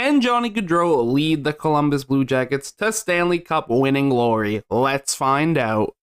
can Johnny Gaudreau lead the Columbus Blue Jackets to Stanley Cup winning glory? Let's find out.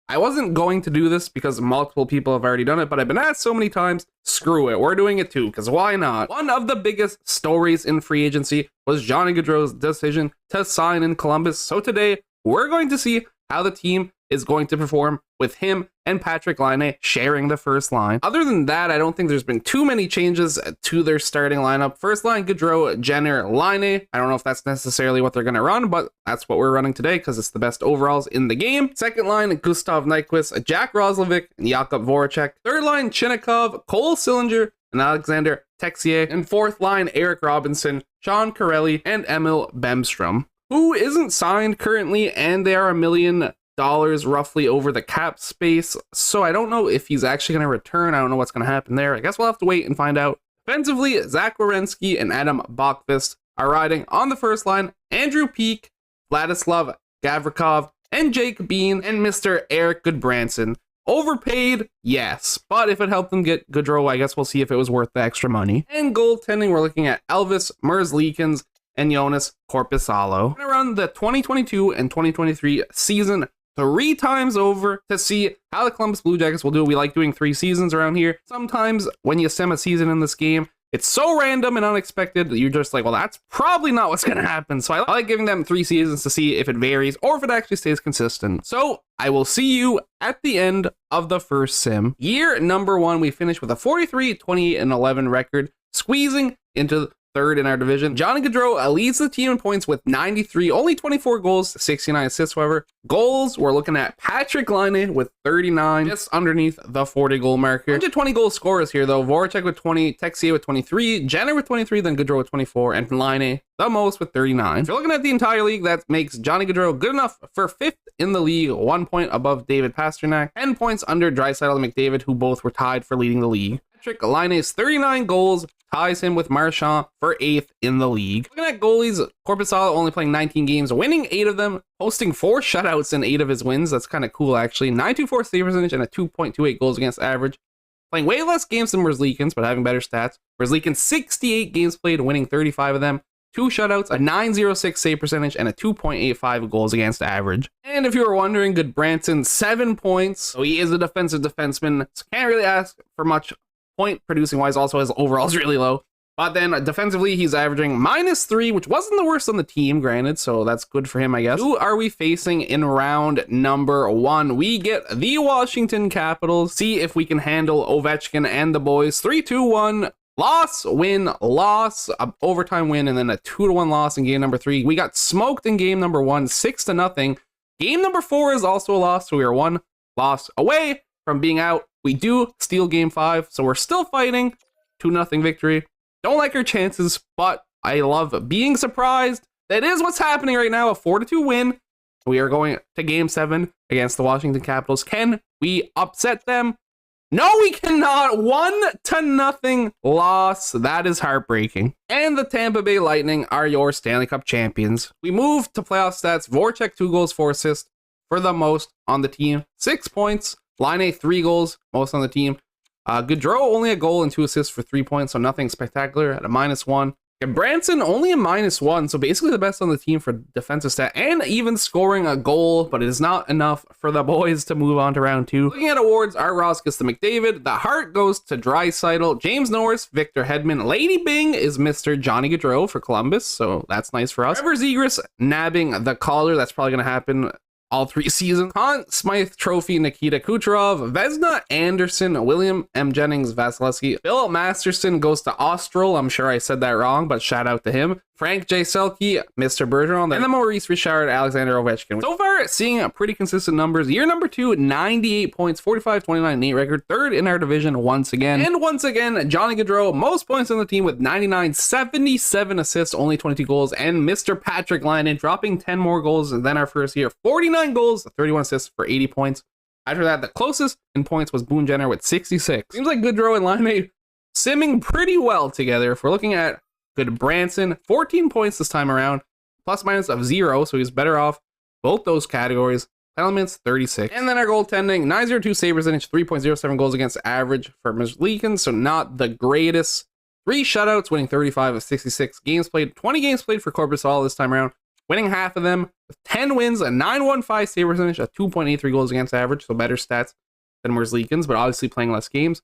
I wasn't going to do this because multiple people have already done it, but I've been asked so many times, screw it, we're doing it too, because why not? One of the biggest stories in free agency was Johnny Gaudreau's decision to sign in Columbus, so today we're going to see how the team is going to perform with him and Patrik Laine sharing the first line. Other than that, I don't think there's been too many changes to their starting lineup. First line, Gaudreau, Jenner, Laine. I don't know if that's necessarily what they're going to run, but that's what we're running today because it's the best overalls in the game. Second line, Gustav Nyquist, Jack Roslovic, and Jakub Voracek. Third line, Chinnikov, Cole Sillinger, and Alexander Texier. And fourth line, Eric Robinson, Sean Corelli, and Emil Bemstrom, who isn't signed currently, and they are $1 million roughly over the cap space, so I don't know if he's actually going to return. I don't know what's going to happen there. I guess we'll have to wait and find out. Defensively, Zach Werenski and Adam Bokvist are riding on the first line. Andrew Peeke, Vladislav Gavrikov, and Jake Bean, and Mr. Eric Goodbranson. Overpaid, yes, but if it helped them get Gaudreau, I guess we'll see if it was worth the extra money. And goaltending, we're looking at Elvis Merzlikins and Jonas Korpisalo. We're going to run the 2022 and 2023 season 3 times over to see how the Columbus Blue Jackets will do. We like doing 3 seasons around here. Sometimes when you sim a season in this game, it's so random and unexpected that you're just like, well, that's probably not what's going to happen. So I like giving them 3 seasons to see if it varies or if it actually stays consistent. So I will see you at the end of the first sim. Year number 1, we finished with a 43, 28, and 11 record, squeezing into third in our division. Johnny Gaudreau leads the team in points with 93, only 24 goals, 69 assists, however. Goals, we're looking at Patrik Laine with 39, just underneath the 40 goal marker. 120 goal scorers here, though. Voracek with 20, Texier with 23, Jenner with 23, then Gaudreau with 24, and Laine the most with 39. If you're looking at the entire league, that makes Johnny Gaudreau good enough for 5th in the league, 1 point above David Pastrnak, 10 points under Draisaitl and McDavid, who both were tied for leading the league. Patrik Laine's 39 goals ties him with Marchand for 8th in the league. Looking at goalies, Korpisalo only playing 19 games, winning 8 of them, posting 4 shutouts in 8 of his wins. That's kind of cool, actually. 924 save percentage and a 2.28 goals against average. Playing way less games than Merzlikins, but having better stats. Merzlikins 68 games played, winning 35 of them. 2 shutouts, a 906 save percentage, and a 2.85 goals against average. And if you were wondering, Goodbranson, 7 points. So he is a defensive defenseman, so can't really ask for much point producing wise. Also his overall is really low, but then defensively he's averaging -3, which wasn't the worst on the team, granted, so that's good for him, I guess. Who are we facing in round number 1? We get the Washington Capitals. See if we can handle Ovechkin and the boys. 3-2-1 loss, win, loss, overtime win, and then a 2-1 loss in game number 3. We got smoked in game number 1, 6-0. Game number 4 is also a loss, so we are 1 loss away from being out. We do steal game 5, so we're still fighting. 2-0 victory. Don't like our chances, but I love being surprised. That is what's happening right now, a 4-2 win. We are going to game 7 against the Washington Capitals. Can we upset them? No, we cannot. 1-0 loss. That is heartbreaking. And the Tampa Bay Lightning are your Stanley Cup champions. We move to playoff stats. Voracek 2 goals, 4 assists for the most on the team. 6 points. Laine 3 goals, most on the team. Gaudreau only a goal and 2 assists for 3 points, so nothing spectacular at a -1. And Branson only a -1, so basically the best on the team for defensive stat, and even scoring a goal, but it is not enough for the boys to move on to round 2. Looking at awards, Art Ross gets to McDavid, the heart goes to Draisaitl, James Norris, Victor Hedman, Lady Bing is Mr. Johnny Gaudreau for Columbus, so that's nice for us. Trevor Zegras nabbing the collar, that's probably going to happen all 3 seasons. Conn Smythe Trophy, Nikita Kucherov, Vezina Anderson, William M. Jennings, Vasilevsky, Bill Masterson goes to Austral. I'm sure I said that wrong, but shout out to him. Frank J. Selke, Mr. Bergeron, and then Maurice Richard, Alexander Ovechkin. So far, seeing pretty consistent numbers. Year number 2, 98 points, 45, 29, 8 record, 3rd in our division once again. And once again, Johnny Gaudreau, most points on the team with 99, 77 assists, only 22 goals, and Mr. Patrik Laine dropping 10 more goals than our first year. 49 goals, 31 assists for 80 points. After that, the closest in points was Boone Jenner with 66. Seems like Gaudreau and Laine simming pretty well together. If we're looking at Goodbranson, 14 points this time around, plus minus of 0, so he's better off both those categories. Elements 36. And then our goaltending, 902 save percentage, 3.07 goals against average for Merzlikins, so not the greatest. 3 shutouts, winning 35 of 66 games played. 20 games played for Korpisalo this time around, winning half of them with 10 wins, a 915 save percentage, a 2.83 goals against average, so better stats than Merzlikins, but obviously playing less games,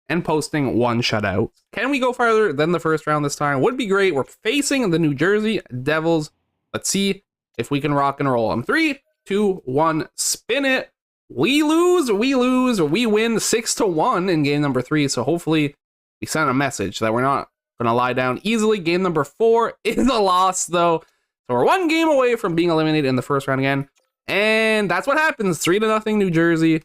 and posting 1 shutout. Can we go farther than the first round this time? Would be great. We're facing the New Jersey Devils. Let's see if we can rock and roll them. 3, 2, 1, spin it. We lose, we win 6-1 in game number 3, so hopefully we sent a message that we're not going to lie down easily. Game number 4 is a loss, though. So we're 1 game away from being eliminated in the first round again. And that's what happens. 3-0 New Jersey.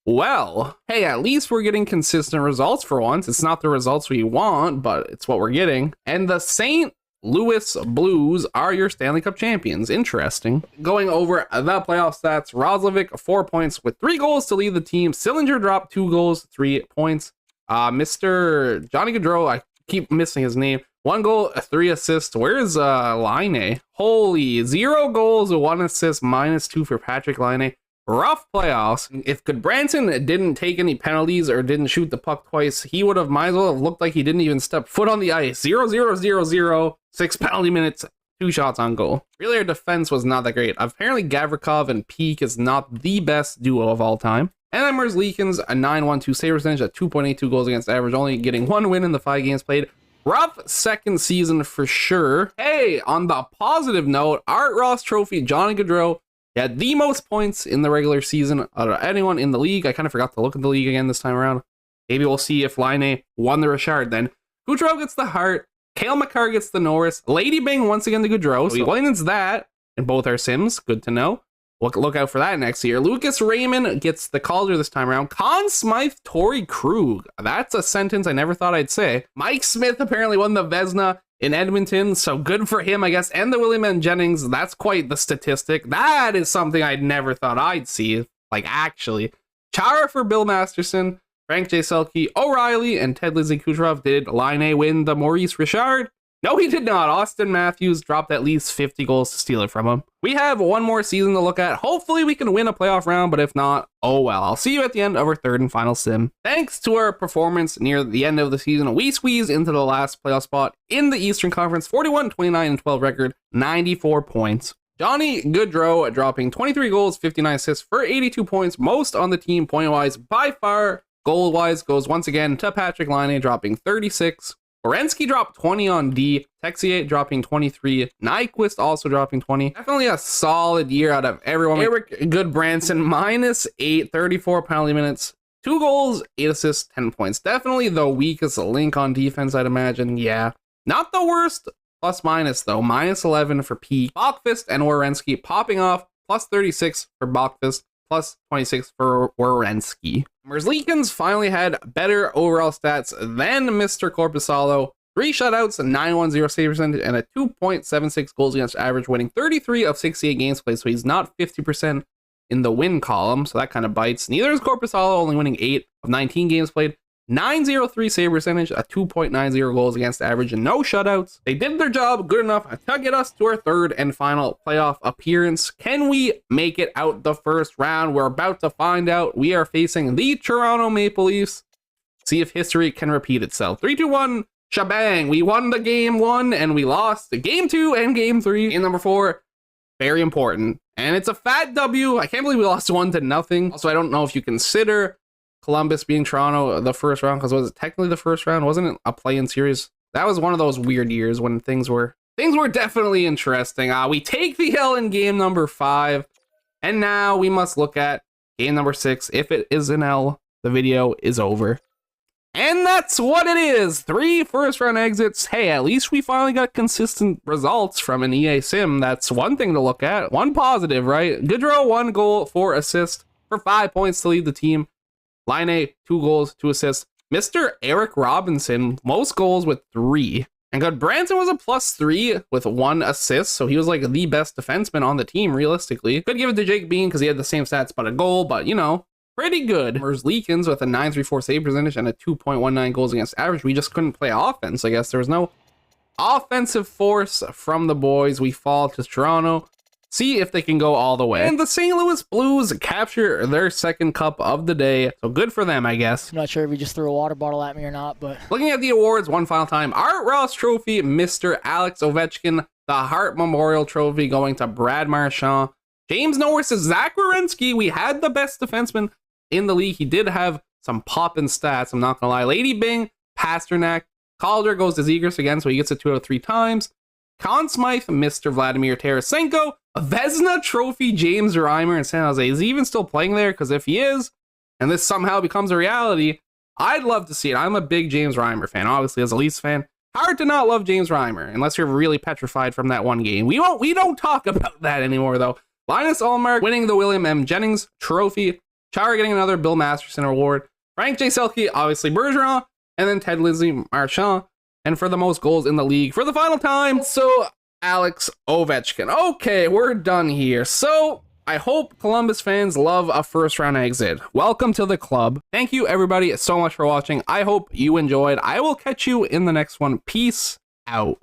Well, hey, at least we're getting consistent results for once. It's not the results we want, but it's what we're getting. And the St. Louis Blues are your Stanley Cup champions. Interesting. Going over the playoff stats, Roslovic, 4 points with 3 goals to lead the team. Sillinger dropped 2 goals, 3 points. Mr. Johnny Gaudreau, I keep missing his name. 1 goal, 3 assists. Where's Laine? Holy, 0 goals, 1 assist, -2 for Patrick Laine. Rough playoffs. If Goodbranson didn't take any penalties or didn't shoot the puck twice, he would have might as well have looked like he didn't even step foot on the ice. 0-0-0-0, 6 penalty minutes, 2 shots on goal. Really, our defense was not that great. Apparently, Gavrikov and Peak is not the best duo of all time. And then Merzlikins, a 912 save percentage at 2.82 goals against average, only getting 1 win in the 5 games played. Rough second season for sure. Hey, on the positive note, Art Ross Trophy, Johnny Gaudreau, he had the most points in the regular season out of anyone in the league. I kind of forgot to look at the league again this time around. Maybe we'll see if Laine won the Richard then. Gaudreau gets the Hart. Cale Makar gets the Norris. Lady Bing once again to Gaudreau. So he wins that in both our sims. Good to know. Look out for that next year. Lucas Raymond gets the Calder this time around. Conn Smythe, Torrey Krug. That's a sentence I never thought I'd say. Mike Smith apparently won the Vezina in Edmonton, so good for him, I guess. And the William N. Jennings, that's quite the statistic. That is something I never thought I'd see, like actually. Chara for Bill Masterson, Frank J. Selke, O'Reilly, and Ted Lindsay Kucherov. Did Laine win the Maurice Richard? No, he did not. Austin Matthews dropped at least 50 goals to steal it from him. We have 1 more season to look at. Hopefully we can win a playoff round, but if not, oh well. I'll see you at the end of our 3rd and final sim. Thanks to our performance near the end of the season, we squeezed into the last playoff spot in the Eastern Conference. 41, 29, and 12 record, 94 points. Johnny Gaudreau dropping 23 goals, 59 assists for 82 points, most on the team point-wise by far. Goal-wise goes once again to Patrick Laine, dropping 36. Werenski dropped 20 on D, Texier dropping 23, Nyquist also dropping 20. Definitely a solid year out of everyone. Eric Goodbranson, -8, 34 penalty minutes, 2 goals, 8 assists, 10 points. Definitely the weakest link on defense, I'd imagine. Yeah. Not the worst plus-minus, though. -11 for Peak. Bachfist and Werenski popping off, +36 for Bachfist, +26 for Werenski. Merzlikins finally had better overall stats than Mr. Korpisalo. 3 shutouts, a 910 save percentage, and a 2.76 goals against average, winning 33 of 68 games played, so he's not 50% in the win column, so that kind of bites. Neither is Korpisalo, only winning 8 of 19 games played. 903 save percentage, a 2.90 goals against average, and no shutouts. They did their job good enough to get us to our 3rd and final playoff appearance. Can we make it out the first round? We're about to find out. We are facing the Toronto Maple Leafs. See if history can repeat itself. 3-2-1, shabang. We won the game 1 and we lost the game 2 and game 3. Game number 4, very important. And it's a fat W. I can't believe we lost 1-0. Also, I don't know if you consider Columbus being Toronto the first round, because was it technically the first round? Wasn't it a play-in series? That was one of those weird years when things were definitely interesting. We take the L in game number 5, and now we must look at game number 6. If it is an L, the video is over. And that's what it is. 3 first-round exits. Hey, at least we finally got consistent results from an EA sim. That's one thing to look at. One positive, right? Gaudreau, 1 goal, 4 assists for 5 points to lead the team. Laine, 2 goals, 2 assists. Mr. Eric Robinson, most goals with 3. And Goodbranson was a +3 with 1 assist, so he was like the best defenseman on the team, realistically. Could give it to Jake Bean because he had the same stats but a goal, but you know, pretty good. Merzlikins with a 934 save percentage and a 2.19 goals against average. We just couldn't play offense, I guess. There was no offensive force from the boys. We fall to Toronto. see if they can go all the way. And the St. Louis Blues capture their second cup of the day, so good for them, I guess. I'm not sure if he just threw a water bottle at me or not, but... Looking at the awards one final time, Art Ross Trophy, Mr. Alex Ovechkin. The Hart Memorial Trophy going to Brad Marchand. James Norris to Zach Werenski. We had the best defenseman in the league. He did have some poppin' stats, I'm not gonna lie. Lady Byng, Pasternak. Calder goes to Zegras again, so he gets it 2 out of 3 times. Conn Smythe, Mr. Vladimir Tarasenko. A Vezina Trophy, James Reimer in San Jose. Is he even still playing there? Because if he is, and this somehow becomes a reality, I'd love to see it. I'm a big James Reimer fan, obviously, as a Leafs fan. Hard to not love James Reimer, unless you're really petrified from that one game. We don't talk about that anymore, though. Linus Ullmark winning the William M. Jennings Trophy. Chara getting another Bill Masterson award. Frank J. Selke, obviously Bergeron, and then Ted Lindsay Marchand. And for the most goals in the league for the final time, so Alex Ovechkin. Okay, we're done here. So I hope Columbus fans love a first round exit. Welcome to the club. Thank you everybody so much for watching. I hope you enjoyed. I will catch you in the next one. Peace out.